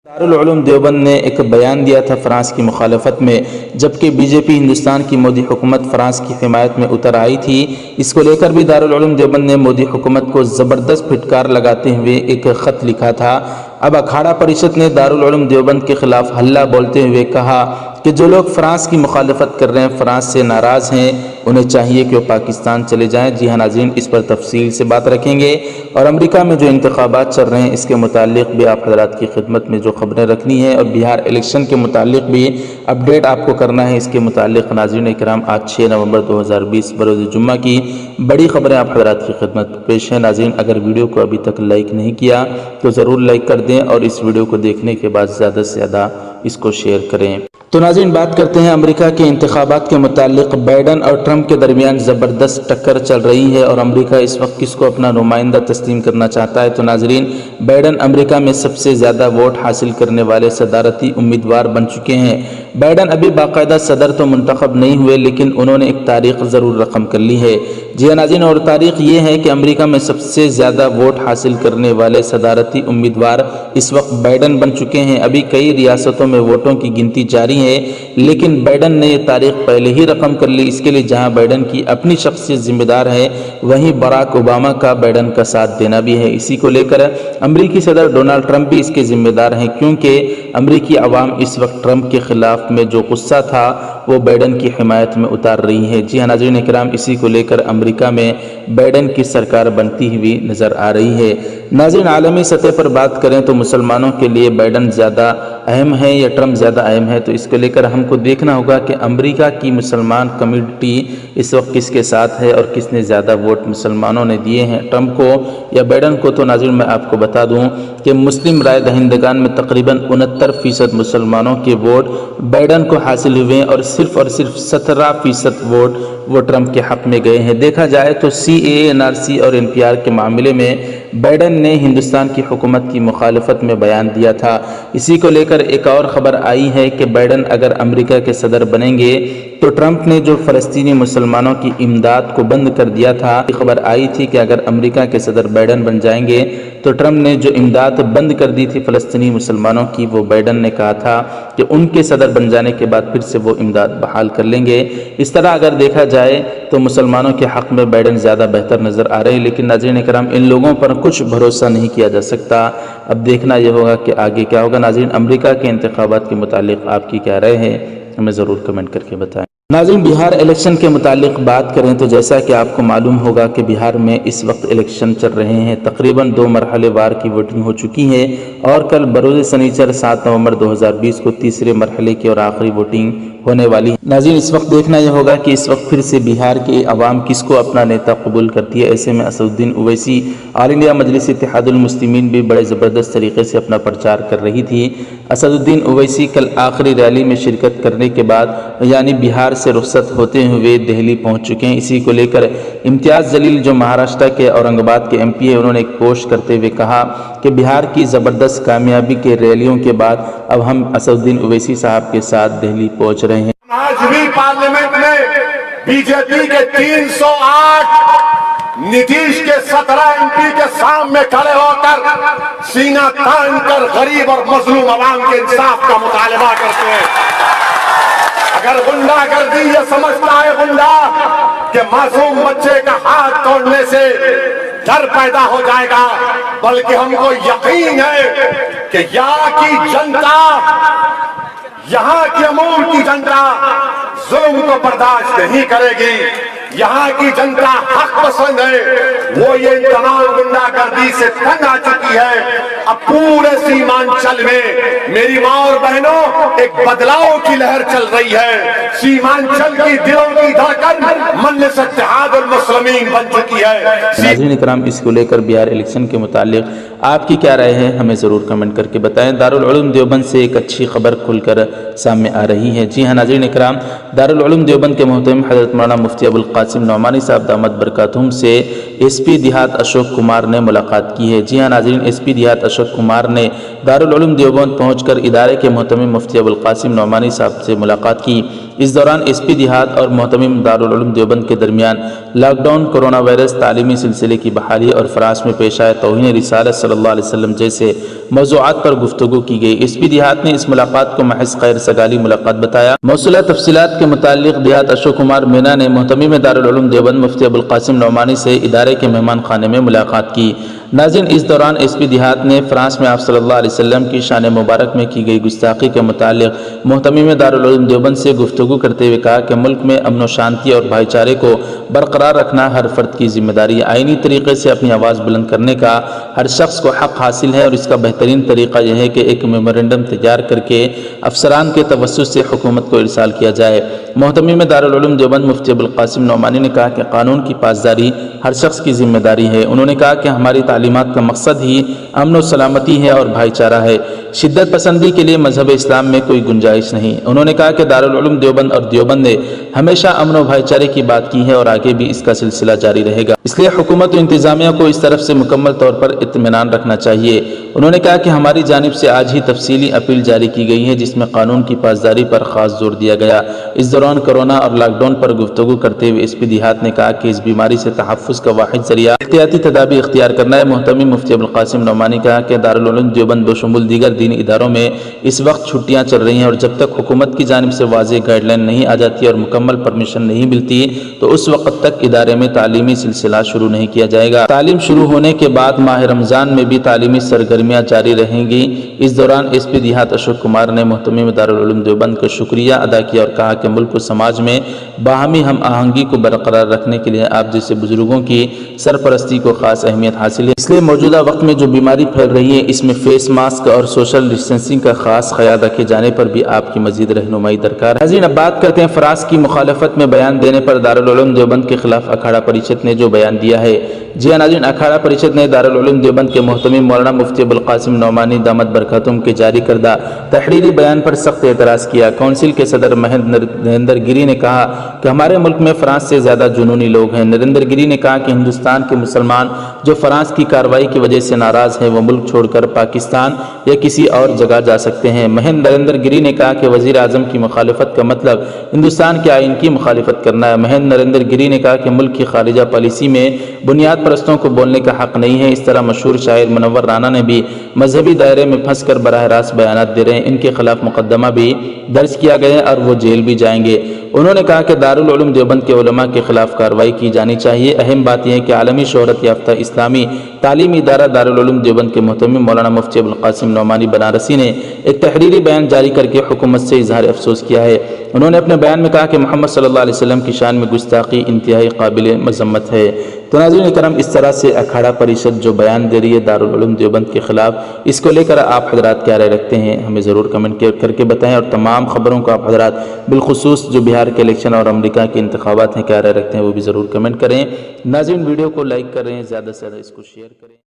دارالعلوم دیوبند نے ایک بیان دیا تھا فرانس کی مخالفت میں، جبکہ بی جے پی ہندوستان کی مودی حکومت فرانس کی حمایت میں اتر آئی تھی۔ اس کو لے کر بھی دارالعلوم دیوبند نے مودی حکومت کو زبردست پھٹکار لگاتے ہوئے ایک خط لکھا تھا۔ اب اکھاڑا پریشد نے دارالعلوم دیوبند کے خلاف ہلہ بولتے ہوئے کہا کہ جو لوگ فرانس کی مخالفت کر رہے ہیں، فرانس سے ناراض ہیں، انہیں چاہیے کہ وہ پاکستان چلے جائیں۔ جی ہاں ناظرین، اس پر تفصیل سے بات رکھیں گے، اور امریکہ میں جو انتخابات چل رہے ہیں اس کے متعلق بھی آپ حضرات کی خدمت میں جو خبریں رکھنی ہے، اور بہار الیکشن کے متعلق بھی اپڈیٹ آپ کو کرنا ہے۔ اس کے متعلق ناظرین اکرام، آج 6 نومبر 2020 بروز جمعہ کی بڑی خبریں آپ حضرات کی خدمت میں پیش ہیں۔ ناظرین، اگر ویڈیو کو ابھی تک لائک نہیں کیا تو ضرور لائک کر دیں، اور اس ویڈیو کو دیکھنے کے بعد زیادہ سے زیادہ اس کو شیئر کریں۔ تو ناظرین، بات کرتے ہیں امریکہ کے انتخابات کے متعلق۔ بائیڈن اور ٹرمپ کے درمیان زبردست ٹکر چل رہی ہے، اور امریکہ اس وقت کس کو اپنا نمائندہ تسلیم کرنا چاہتا ہے؟ تو ناظرین، بائیڈن امریکہ میں سب سے زیادہ ووٹ حاصل کرنے والے صدارتی امیدوار بن چکے ہیں۔ بائیڈن ابھی باقاعدہ صدر تو منتخب نہیں ہوئے، لیکن انہوں نے ایک تاریخ ضرور رقم کر لی ہے۔ جی ہاں ناظرین، اور تاریخ یہ ہے کہ امریکہ میں سب سے زیادہ ووٹ حاصل کرنے والے صدارتی امیدوار اس وقت بائیڈن بن چکے ہیں۔ ابھی کئی ریاستوں میں ووٹوں کی گنتی جاری ہے، لیکن بائیڈن نے یہ تاریخ پہلے ہی رقم کر لی۔ اس کے لیے جہاں بائیڈن کی اپنی شخصیت ذمہ دار ہے، وہیں براک اوباما کا بائیڈن کا ساتھ دینا بھی ہے۔ اسی کو لے کر امریکی صدر ڈونلڈ ٹرمپ بھی اس کے ذمہ دار ہیں، کیونکہ امریکی عوام اس وقت ٹرمپ کے خلاف میں جو غصہ تھا وہ بائیڈن کی حمایت میں اتار رہی ہے۔ جی ہاں ناظرین اکرام، اسی کو لے کر امریکہ میں بائیڈن کی سرکار بنتی ہوئی نظر آ رہی ہے۔ ناظرین، عالمی سطح پر بات کریں تو مسلمانوں کے لیے بائیڈن زیادہ اہم ہے یا ٹرمپ زیادہ اہم ہے؟ تو اس کو لے کر ہم کو دیکھنا ہوگا کہ امریکہ کی مسلمان کمیونٹی اس وقت کس کے ساتھ ہے، اور کس نے زیادہ ووٹ مسلمانوں نے دیے ہیں، ٹرمپ کو یا بائیڈن کو؟ تو ناظرین، میں آپ کو بتا دوں کہ مسلم رائے دہندگان میں تقریباً 69% مسلمانوں کے ووٹ بائیڈن کو حاصل ہوئے ہیں، اور صرف 17% ووٹ وہ ٹرمپ کے حق میں گئے ہیں۔ دیکھا جائے تو CAA، NRC اور NPR کے معاملے میں بائیڈن نے ہندوستان کی حکومت کی مخالفت میں بیان دیا تھا۔ اسی کو لے کر ایک اور خبر آئی ہے کہ بائیڈن اگر امریکہ کے صدر بنیں گے تو ٹرمپ نے جو فلسطینی مسلمانوں کی امداد کو بند کر دیا تھا، خبر آئی تھی کہ اگر امریکہ کے صدر بائیڈن بن جائیں گے تو ٹرمپ نے جو امداد بند کر دی تھی فلسطینی مسلمانوں کی، وہ بائیڈن نے کہا تھا کہ ان کے صدر بن جانے کے بعد پھر سے وہ امداد بحال کر لیں گے۔ اس طرح اگر دیکھا جائے تو مسلمانوں کے حق میں بائیڈن زیادہ بہتر نظر آ رہے ہیں، لیکن ناظرین کرام، ان لوگوں پر کچھ بھروسہ نہیں کیا جا سکتا۔ اب دیکھنا یہ ہوگا کہ آگے کیا ہوگا۔ ناظرین، امریکہ کے انتخابات کے متعلق آپ کی کیا رائے ہے، ہمیں ضرور کمنٹ کر کے بتائیں۔ ناظرین، بہار الیکشن کے متعلق بات کریں تو جیسا کہ آپ کو معلوم ہوگا کہ بہار میں اس وقت الیکشن چل رہے ہیں۔ تقریباً 2 مرحلے وار کی ووٹنگ ہو چکی ہے، اور کل بروز سنیچر 7 نومبر 2020 کو تیسرے مرحلے کی اور آخری ووٹنگ ہونے والی ہے۔ ناظرین، اس وقت دیکھنا یہ ہوگا کہ اس وقت پھر سے بہار کے عوام کس کو اپنا نیتا قبول کرتی ہے۔ ایسے میں اسدالدین اویسی، آل انڈیا مجلس اتحاد المسلمین بھی بڑے زبردست طریقے سے اپنا پرچار کر رہی تھی۔ اسدالدین اویسی کل آخری ریلی میں شرکت کرنے کے بعد یعنی بہار سے رخصت ہوتے ہوئے دہلی پہنچ چکے ہیں۔ اسی کو لے کر امتیاز جلیل جو مہاراشٹر کے اورنگ آباد کے MP ہے، انہوں نے ایک پوسٹ کرتے ہوئے کہا کہ بہار کی زبردست کامیابی کے ریلیوں کے بعد اب ہم اسدالدین اویسی صاحب کے ساتھ دہلی پہنچ رہے ہیں۔ آج بھی پارلیمنٹ میں بی جے پی کے 308 نتیش کے 17 MP کے سامنے کھڑے ہو کر سینہ تان کر غریب اور مظلوم عوام کے انصاف کا مطالبہ کرتے ہیں۔ اگر غنڈہ گردی یہ سمجھتا ہے غنڈا کہ معصوم بچے کا ہاتھ توڑنے سے ڈر پیدا ہو جائے گا، بلکہ ہم کو یقین ہے کہ یہاں کی جنتا، یہاں کی امور کی جنتا ظلم کو برداشت نہیں کرے گی۔ یہاں کی جنتا حق پسند ہے، وہ یہ تمام گنڈا گردی سے تنگ آ چکی ہے۔ اب پورے سیمانچل میں میری ماں اور بہنوں ایک بدلاؤ کی لہر چل رہی ہے۔ سیمانچل کی دلوں کی دھڑکن مجلس اتحاد المسلمین بن چکی ہے۔ ناظرین اکرام، اس کو لے کر بہار الیکشن کے متعلق آپ کی کیا رائے ہے، ہمیں ضرور کمنٹ کر کے بتائیں۔ دارالعلوم دیوبند سے ایک اچھی خبر کھل کر سامنے آ رہی ہے۔ جی ہاں ناظرین اکرام، دارالعلوم دیوبند کے محترم حضرت مولانا مفتی ابوالقاسم نعمانی صاحب دامت برکاتہم سے SP دیہات اشوک کمار نے ملاقات کی ہے۔ جی ہاں ناظرین، SP دیہات اشوک کمار نے دارالعلوم دیوبند پہنچ کر ادارے کے محترم مفتی ابوالقاسم نعمانی صاحب سے ملاقات کی، اس دوران ایس پی دیہات اور محتمم دارالعلوم دیوبند کے درمیان لاک ڈاؤن، کورونا وائرس، تعلیمی سلسلے کی بحالی اور فرانس میں پیش آئے توہین رسالت صلی اللہ علیہ وسلم جیسے موضوعات پر گفتگو کی گئی۔ ایس پی دیہات نے اس ملاقات کو محض خیر سگالی ملاقات بتایا۔ موصولہ تفصیلات کے متعلق دیہات اشوک کمار مینا نے محتمم دارالعلوم دیوبند مفتی ابوالقاسم نعمانی سے ادارے کے مہمان خانے میں ملاقات کی۔ ناظرین، اس دوران ایس پی دیہات نے فرانس میں آپ صلی اللہ علیہ وسلم کی شان مبارک میں کی گئی گستاخی کے متعلق محتمم دارالعلوم دیوبند سے گفتگو کرتے ہوئے کہا کہ ملک میں امن و شانتی اور بھائی چارے کو برقرار رکھنا ہر فرد کی ذمہ داری ہے۔ آئینی طریقے سے اپنی آواز بلند کرنے کا ہر شخص کو حق حاصل ہے اور اس کا بہترین طریقہ یہ ہے کہ ایک میمورنڈم تیار کر کے افسران کے توسط سے حکومت کو ارسال کیا جائے۔ محتمم دارالعلوم دیوبند مفتی ابوالقاسم نعمانی نے کہا کہ قانون کی پاسداری ہر شخص کی ذمہ داری ہے۔ انہوں نے کہا کہ ہماری تعلیمات کا مقصد ہی امن و سلامتی ہے اور بھائی چارہ ہے، شدت پسندی کے لیے مذہب اسلام میں کوئی گنجائش نہیں۔ انہوں نے کہا کہ دارالعلوم دیوبند اور دیوبند نے ہمیشہ امن و بھائی چارے کی بات کی ہے اور آگے بھی اس کا سلسلہ جاری رہے گا، اس لیے حکومت و انتظامیہ کو اس طرف سے مکمل طور پر اطمینان رکھنا چاہیے۔ انہوں نے کہا کہ ہماری جانب سے آج ہی تفصیلی اپیل جاری کی گئی ہے جس میں قانون کی پاسداری پر خاص زور دیا گیا۔ اس دوران کورونا اور لاک ڈاؤن پر گفتگو کرتے ہوئے ایس پی دیہات نے کہا کہ اس بیماری سے تحفظ کا واحد ذریعہ احتیاطی تدابیر اختیار کرنا ہے۔ محتمم مفتی ابوالقاسم نعمانی کہا کہ دارالعلوم دیوبند بشمول دیگر دینی اداروں میں اس وقت چھٹیاں چل رہی ہیں اور جب تک حکومت کی جانب سے واضح گائیڈ لائن نہیں آ جاتی اور مکمل پرمیشن نہیں ملتی تو اس وقت تک ادارے میں تعلیمی سلسلہ شروع نہیں کیا جائے گا۔ تعلیم شروع ہونے کے بعد ماہ رمضان میں بھی تعلیمی سرگرمیاں جاری رہیں گی۔ اس دوران ایس پی دیہات اشوک کمار نے محتمم دارالعلوم دیوبند کا شکریہ ادا کیا اور کہا کہ ملک و سماج میں باہمی ہم آہنگی کو برقرار رکھنے کے لیے آپ جیسے بزرگوں کی سرپرستی کو خاص اہمیت حاصل ہے، اس لیے موجودہ وقت میں جو بیماری پھیل رہی ہے اس میں فیس ماسک اور سوشل ڈسٹینسنگ کا خاص خیال رکھے جانے پر بھی آپ کی مزید رہنمائی درکار ہے۔ ناظرین، اب بات کرتے ہیں فرانس کی مخالفت میں بیان دینے پر دارالعلوم دیوبند کے خلاف اکھاڑا پریشد نے جو بیان دیا ہے۔ جی ہاں ناظرین، اکھاڑا پریشد نے دارالعلوم دیوبند کے محتمم مولانا مفتی ابوالقاسم نعمانی دامت برکاتہم کے جاری کردہ تحریری بیان پر سخت اعتراض کیا۔ کونسل کے صدر مہندر نریندر گری نے کہا کہ ہمارے ملک میں فرانس سے زیادہ جنونی لوگ ہیں۔ نریندر گری نے کہا کہ ہندوستان کے مسلمان جو فرانس کی کارروائی کی وجہ سے ناراض ہیں وہ ملک چھوڑ کر پاکستان یا کسی اور جگہ جا سکتے ہیں۔ مہندر نریندر گری نے کہا کہ وزیر اعظم کی مخالفت کا مطلب ہندوستان کے آئین کی مخالفت کرنا ہے۔ مہندر نریندر گری نے کہا کہ ملک کی خارجہ پالیسی میں بنیاد پرستوں کو بولنے کا حق نہیں ہے۔ اس طرح مشہور شاعر منور رانا نے بھی مذہبی دائرے میں پھنس کر براہ راست بیانات دے رہے ہیں، ان کے خلاف مقدمہ بھی درج کیا گیا ہے اور وہ جیل بھی جائیں گے۔ انہوں نے کہا کہ دارالعلوم دیوبند کے علماء کے خلاف کارروائی کی جانی چاہیے۔ اہم بات یہ ہے کہ عالمی شہرت یافتہ اسلامی تعلیمی ادارہ دارالعلوم دیوبند کے محتمم مولانا مفتی ابوالقاسم نعمانی بنارسی نے ایک تحریری بیان جاری کر کے حکومت سے اظہار افسوس کیا ہے۔ انہوں نے اپنے بیان میں کہا کہ محمد صلی اللہ علیہ وسلم کی شان میں گستاخی انتہائی قابل مذمت ہے۔ تو ناظرین کرام، اس طرح سے اکھاڑا پریشد جو بیان دے رہی ہے دارالعلوم دیوبند کے خلاف، اس کو لے کر آپ حضرات کیا رائے رکھتے ہیں ہمیں ضرور کمنٹ کر کے بتائیں، اور تمام خبروں کو آپ حضرات بالخصوص جو بہار کے الیکشن اور امریکہ کے انتخابات ہیں کیا رائے رکھتے ہیں وہ بھی ضرور کمنٹ کریں۔ ناظرین، ویڈیو کو لائک کریں، زیادہ سے زیادہ اس کو شیئر کریں۔